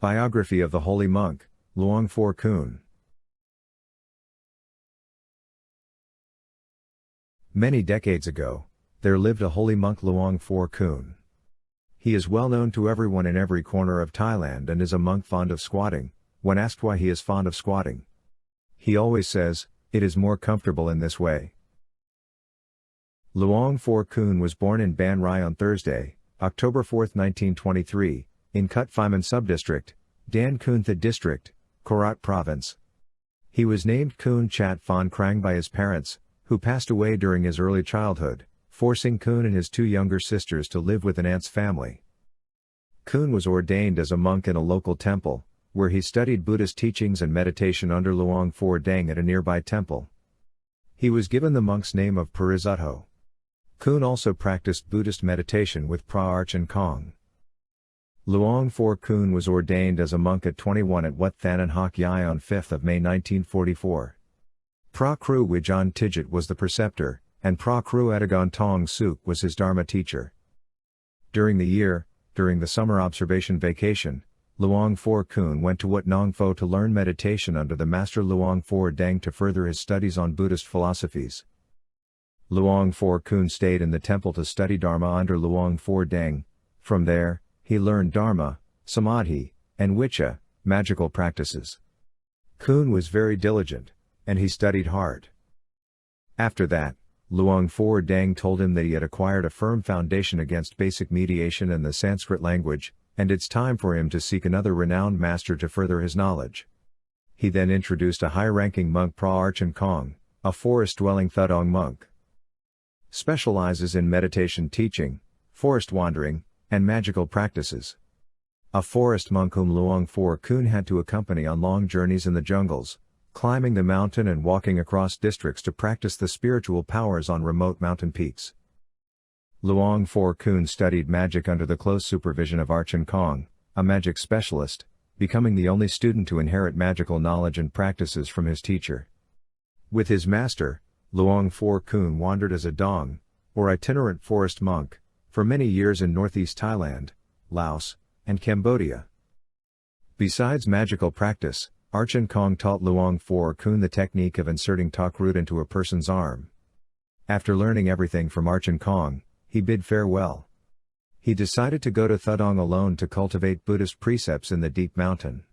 Biography of the Holy Monk, Luang Phor Koon. Many decades ago, there lived a holy monk Luang Phor Koon. He is well known to everyone in every corner of Thailand and is a monk fond of squatting. When asked why he is fond of squatting, he always says, "It is more comfortable in this way." Luang Phor Koon was born in Ban Rai on Thursday, October 4, 1923, in Kut Phiman Subdistrict, Dan Koon Tha District, Korat Province. He was named Koon Chat Phon Krang by his parents, who passed away during his early childhood, forcing Koon and his two younger sisters to live with an aunt's family. Koon was ordained as a monk in a local temple, where he studied Buddhist teachings and meditation under Luang Phor Dang at a nearby temple. He was given the monk's name of Parizutho. Koon also practiced Buddhist meditation with Pra Archen Kong. Luang Phor Koon was ordained as a monk at 21 at Wat Than and Hok Yai on 5 May 1944. Pra Kru Wijan Tijit was the preceptor, and Pra Kru Adagon Tong Suk was his Dharma teacher. During the summer observation vacation, Luang Phor Koon went to Wat Nong Pho to learn meditation under the master Luang Phor Dang to further his studies on Buddhist philosophies. Luang Phor Koon stayed in the temple to study Dharma under Luang Phor Dang. From there, he learned Dharma, Samadhi, and Vicha, magical practices. Koon was very diligent, and he studied hard. After that, Luang Phor Dang told him that he had acquired a firm foundation against basic mediation and the Sanskrit language, and it's time for him to seek another renowned master to further his knowledge. He then introduced a high-ranking monk Pra Archen Kong, a forest-dwelling Thudong monk. Specializes in meditation teaching, forest wandering, and magical practices. A forest monk whom Luang Phor Koon had to accompany on long journeys in the jungles, climbing the mountain and walking across districts to practice the spiritual powers on remote mountain peaks. Luang Phor Koon studied magic under the close supervision of Archen Kong, a magic specialist, becoming the only student to inherit magical knowledge and practices from his teacher. With his master, Luang Phor Koon wandered as a dong, or itinerant forest monk, for many years in northeast Thailand, Laos, and Cambodia. Besides magical practice, Archen Kong taught Luang Phor Koon the technique of inserting tok root into a person's arm. After learning everything from Archen Kong, he bid farewell. He decided to go to Thudong alone to cultivate Buddhist precepts in the deep mountain.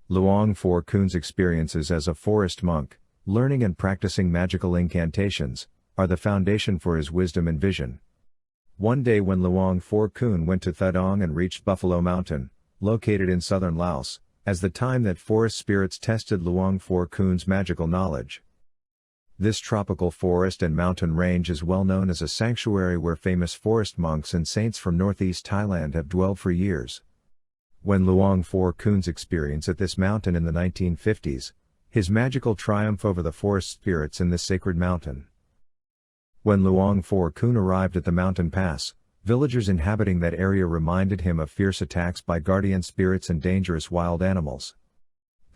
Luang Phor Koon's experiences as a forest monk, learning and practicing magical incantations, are the foundation for his wisdom and vision. One day when Luang Phor Koon went to Thudong and reached Buffalo Mountain, located in southern Laos, as the time that forest spirits tested Luang Phor Koon's magical knowledge. This tropical forest and mountain range is well known as a sanctuary where famous forest monks and saints from northeast Thailand have dwelled for years. When Luang Phor Koon's experience at this mountain in the 1950s, his magical triumph over the forest spirits in this sacred mountain. When Luang Phor Koon arrived at the mountain pass, villagers inhabiting that area reminded him of fierce attacks by guardian spirits and dangerous wild animals.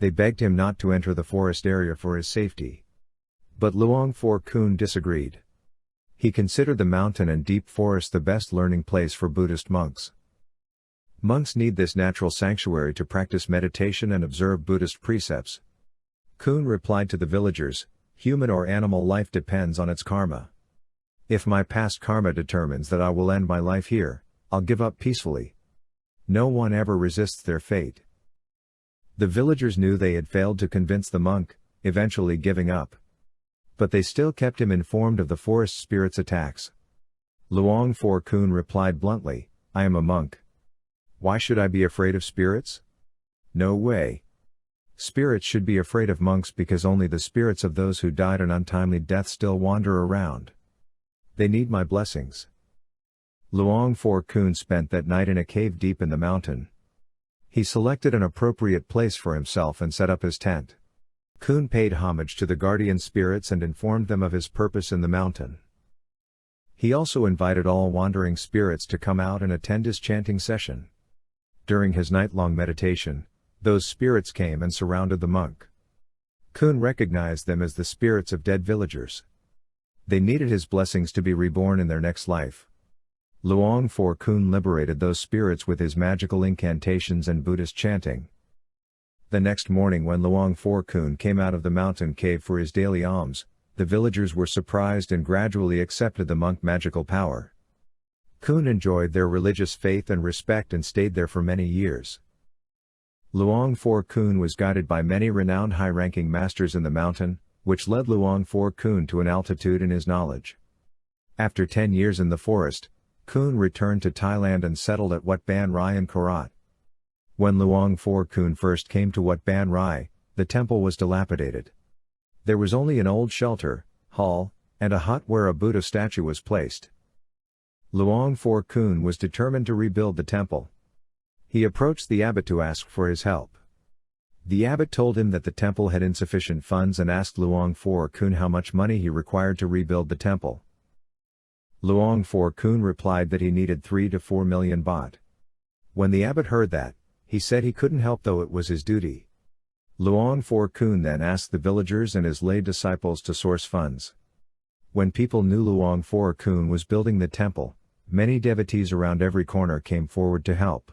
They begged him not to enter the forest area for his safety. But Luang Phor Koon disagreed. He considered the mountain and deep forest the best learning place for Buddhist monks. Monks need this natural sanctuary to practice meditation and observe Buddhist precepts. Koon replied to the villagers, "Human or animal life depends on its karma. If my past karma determines that I will end my life here, I'll give up peacefully. No one ever resists their fate." The villagers knew they had failed to convince the monk, eventually giving up. But they still kept him informed of the forest spirits' attacks. Luang Phor Koon replied bluntly, "I am a monk. Why should I be afraid of spirits? No way. Spirits should be afraid of monks because only the spirits of those who died an untimely death still wander around. They need my blessings." Luang Phor Koon spent that night in a cave deep in the mountain. He selected an appropriate place for himself and set up his tent. Koon paid homage to the guardian spirits and informed them of his purpose in the mountain. He also invited all wandering spirits to come out and attend his chanting session. During his night-long meditation, those spirits came and surrounded the monk. Koon recognized them as the spirits of dead villagers. They needed his blessings to be reborn in their next life. Luang Phor Koon liberated those spirits with his magical incantations and Buddhist chanting. The next morning when Luang Phor Koon came out of the mountain cave for his daily alms, the villagers were surprised and gradually accepted the monk's magical power. Koon enjoyed their religious faith and respect and stayed there for many years. Luang Phor Koon was guided by many renowned high-ranking masters in the mountain, which led Luang Phor Koon to an altitude in his knowledge. After 10 years in the forest, Koon returned to Thailand and settled at Wat Ban Rai in Korat. When Luang Phor Koon first came to Wat Ban Rai, the temple was dilapidated. There was only an old shelter, hall, and a hut where a Buddha statue was placed. Luang Phor Koon was determined to rebuild the temple. He approached the abbot to ask for his help. The abbot told him that the temple had insufficient funds and asked Luang Phor Koon how much money he required to rebuild the temple. Luang Phor Koon replied that he needed 3 to 4 million baht. When the abbot heard that, he said he couldn't help though it was his duty. Luang Phor Koon then asked the villagers and his lay disciples to source funds. When people knew Luang Phor Koon was building the temple, many devotees around every corner came forward to help.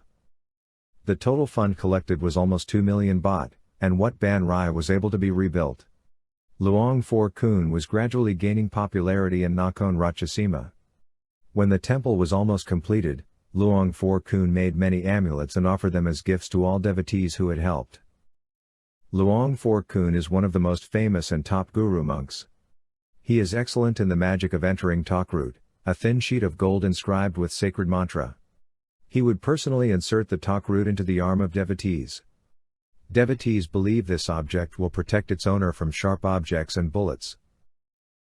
The total fund collected was almost 2 million baht, and Wat Ban Rai was able to be rebuilt. Luang Phor Koon was gradually gaining popularity in Nakhon Ratchasima. When the temple was almost completed, Luang Phor Koon made many amulets and offered them as gifts to all devotees who had helped. Luang Phor Koon is one of the most famous and top guru monks. He is excellent in the magic of entering takrut, a thin sheet of gold inscribed with sacred mantra. He would personally insert the takrut into the arm of devotees. Devotees believe this object will protect its owner from sharp objects and bullets.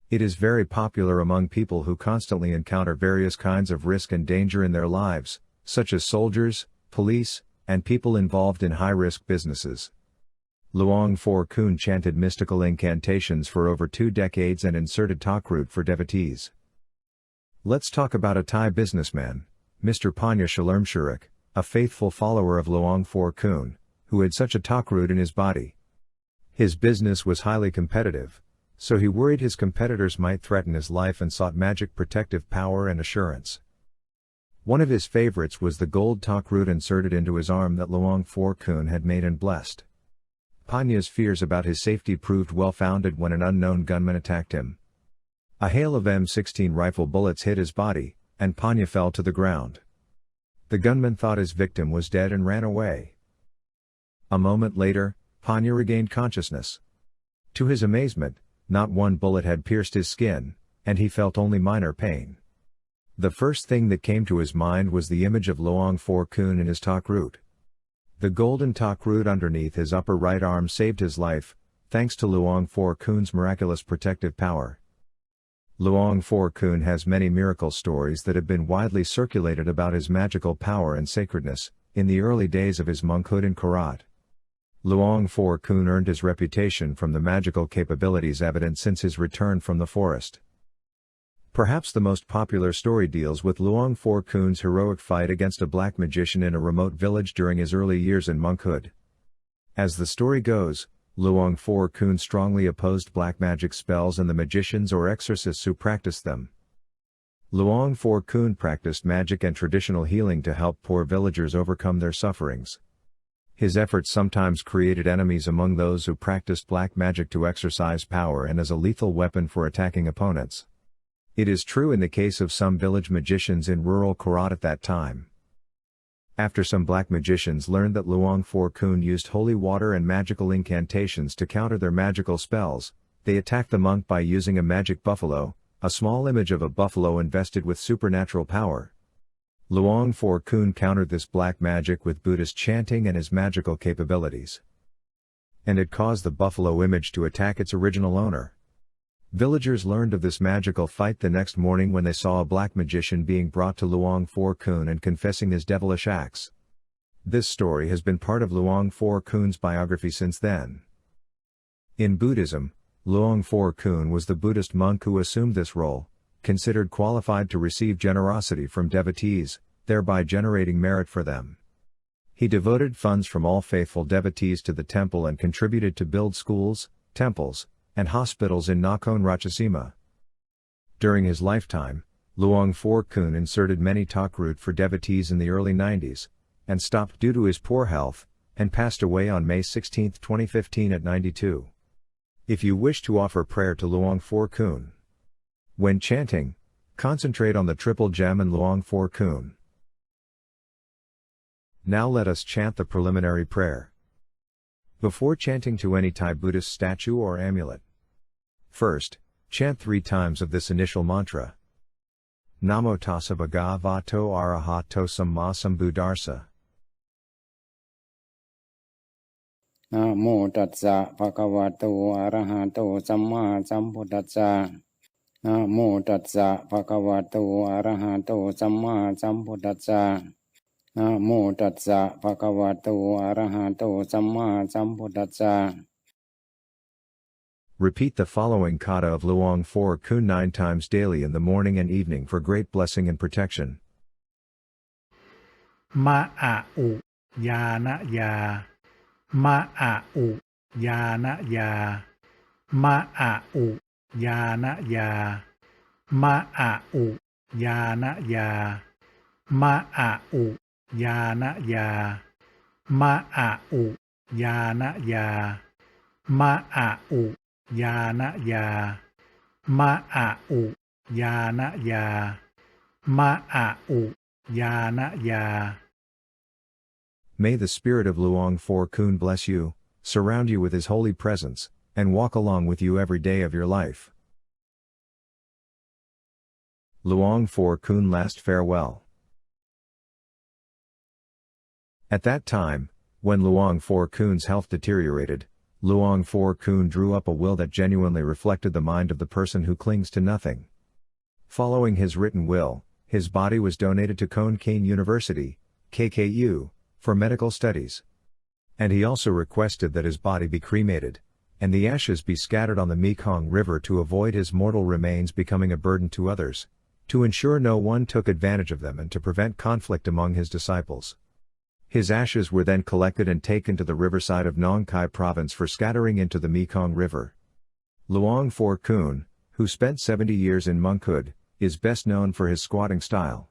It is very popular among people who constantly encounter various kinds of risk and danger in their lives, such as soldiers, police, and people involved in high-risk businesses. Luang Phor Koon chanted mystical incantations for over 2 decades and inserted takrut for devotees. Let's talk about a Thai businessman, Mr. Panya Chalermshurik, a faithful follower of Luang Phor Koon, who had such a takrut in his body. His business was highly competitive, so he worried his competitors might threaten his life and sought magic protective power and assurance. One of his favorites was the gold takrut inserted into his arm that Luang Phor Koon had made and blessed. Panya's fears about his safety proved well-founded when an unknown gunman attacked him. A hail of M16 rifle bullets hit his body, and Panya fell to the ground. The gunman thought his victim was dead and ran away. A moment later, Panya regained consciousness. To his amazement, not one bullet had pierced his skin, and he felt only minor pain. The first thing that came to his mind was the image of Luang Phor Koon in his takrut. The golden takrut underneath his upper right arm saved his life, thanks to Luang Phor Koon's miraculous protective power. Luang Phor Koon has many miracle stories that have been widely circulated about his magical power and sacredness, in the early days of his monkhood in Korat. Luang Phor Koon earned his reputation from the magical capabilities evident since his return from the forest. Perhaps the most popular story deals with Luang Phor Koon's heroic fight against a black magician in a remote village during his early years in monkhood. As the story goes, Luang Phor Koon strongly opposed black magic spells and the magicians or exorcists who practiced them. Luang Phor Koon practiced magic and traditional healing to help poor villagers overcome their sufferings. His efforts sometimes created enemies among those who practiced black magic to exercise power and as a lethal weapon for attacking opponents. It is true in the case of some village magicians in rural Korat at that time. After some black magicians learned that Luang Phor Koon used holy water and magical incantations to counter their magical spells, they attacked the monk by using a magic buffalo, a small image of a buffalo invested with supernatural power. Luang Phor Koon countered this black magic with Buddhist chanting and his magical capabilities. And it caused the buffalo image to attack its original owner. Villagers learned of this magical fight the next morning when they saw a black magician being brought to Luang Phor Koon and confessing his devilish acts. This story has been part of Luang Phor Koon's biography since then. In Buddhism, Luang Phor Koon was the Buddhist monk who assumed this role, considered qualified to receive generosity from devotees, thereby generating merit for them. He devoted funds from all faithful devotees to the temple and contributed to build schools, temples, and hospitals in Nakhon Ratchasima. During his lifetime, Luang Phor Koon inserted many talk route for devotees in the early 90s, and stopped due to his poor health, and passed away on May 16, 2015 at 92. If you wish to offer prayer to Luang Phor Koon, when chanting, concentrate on the triple gem and Luang Phor Koon. Now let us chant the preliminary prayer. Before chanting to any Thai Buddhist statue or amulet, first, chant 3 times of this initial mantra. Namo tassa bhagavato arahato samma sambuddhassa. Namo tassa bhagavato arahato samma sambuddhassa. Namo tassa bhagavato arahato samma sambuddhassa. Namo tassa bhagavato arahato samma sambuddhassa. Repeat the following kata of Luang Phor Koon 9 times daily in the morning and evening for great blessing and protection. Ma'u yana ya. Ma'u yana ya. Ma'u yana ya. Ma'u yana ya. Ma'u yana ya. Ma'u yana ya. Ma'u yana ya. Ma'u yana ya. Ma'u yana ya. May the spirit of Luang Phor Koon bless you, surround you with his holy presence, and walk along with you every day of your life. Luang Phor Koon last farewell. At that time, when Luang Phor Koon's health deteriorated, Luang Phor Koon drew up a will that genuinely reflected the mind of the person who clings to nothing. Following his written will, his body was donated to Koon University, KKU, for medical studies. And he also requested that his body be cremated, and the ashes be scattered on the Mekong River to avoid his mortal remains becoming a burden to others, to ensure no one took advantage of them and to prevent conflict among his disciples. His ashes were then collected and taken to the riverside of Nong Khai province for scattering into the Mekong River. Luang Phor Koon, who spent 70 years in monkhood, is best known for his squatting style.